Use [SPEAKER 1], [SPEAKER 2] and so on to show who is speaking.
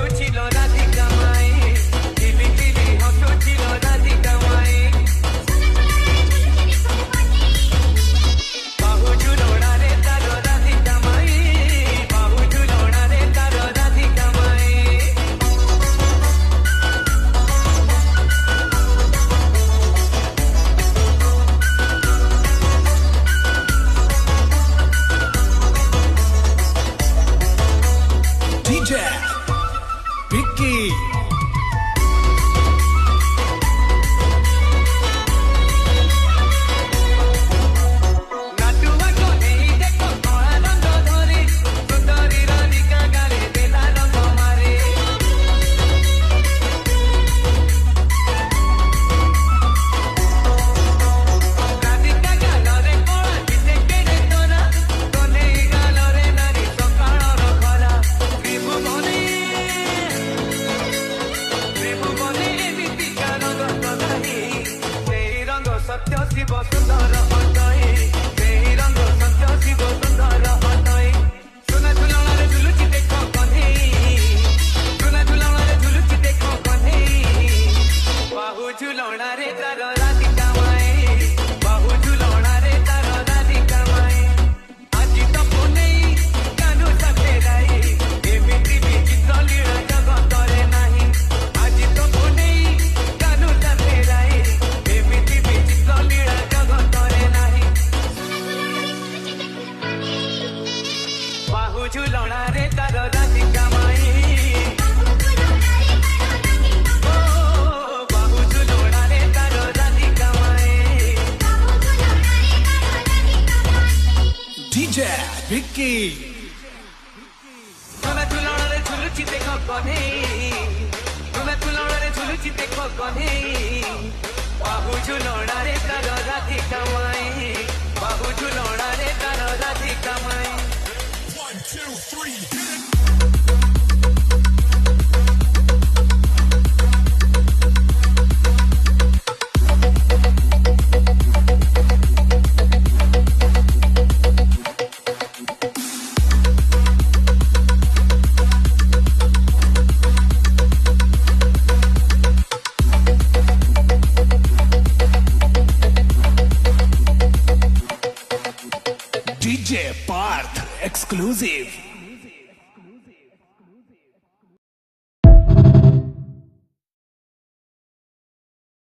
[SPEAKER 1] হসুছিল রাধিকা মাই, chilli chilli হসুছিল Radhika মাই। বাহু ঝুলনারে তার রাধিকা মাই, বাহু ঝুলনারে তার রাধিকা মাই।
[SPEAKER 2] DJ Vicky.
[SPEAKER 1] নাটুয়া কোনেই দেখো কড়া রঙ ধরে, সুন্দরী রাধিকা গালে দেলা রঙ মারে। রাধিকা গালরে কড়া দিতে কেড়ে তোরা, কোনেই গালরে নারী সকাଳର ଖରା। ত্রিভুবনে ଏମିତିକା ରଙ୍ଗ ତ ନାହିଁ, ସେଇ ରଙ୍ଗ ସତ୍ୟ ଶିବ ସୁନ୍ଦର ଅଟଏ, ସେଇ ରଙ୍ଗ ସତ୍ୟ ଶିବ ସୁନ୍ଦର ଅଟଏ। ସୁନା ଝୁଲଣାରେ ଝୁଲୁଛି ଦେଖ କହ୍ନେଇ, ସୁନା ଝୁଲଣାରେ ଝୁଲୁଛି ଦେଖ କହ୍ନେଇ। ବାହୁ ଝୁଲଣାରେ ତାର ରାଧିକା ମାଇ, ବାହୁ ଝୁଲଣାରେ ତାର ରାଧିକା ମାଇ। ଆଜି ତ ପୁନେଇ କାନୁ ସାଥେରାଇ, ଏମିତି ବିଚିତ୍ର ଲୀଳା ଜଗତରେ ନାହିଁ। ଆଜି ତ ପୁନେଇ କାନୁ ସାଥେରାଇ, ଏମିତି ବିଚିତ୍ର ଲୀଳା ଜଗତରେ ନାହିଁ। ବାହୁ ଝୁଲଣାରେ ତାର ରାଧିକା ମାଇ, ଓ ବାହୁ ଝୁଲଣାରେ ତାର ରାଧିକା ମାଇ।
[SPEAKER 2] DJ Vicky.
[SPEAKER 1] ସୁନା ଝୁଲଣାରେ ଝୁଲୁଛି ଦେଖ କହ୍ନେଇ, ସୁନା ଝୁଲଣାରେ ଝୁଲୁଛି ଦେଖ କହ୍ନେଇ। ବାହୁ ଝୁଲଣାରେ ତାର ରାଧିକା ମାଇ, ବାହୁ ଝୁଲଣାରେ ତାର ରାଧିକା ମାଇ।
[SPEAKER 2] 1, 2, 3, hit it. DJ Parth exclusive.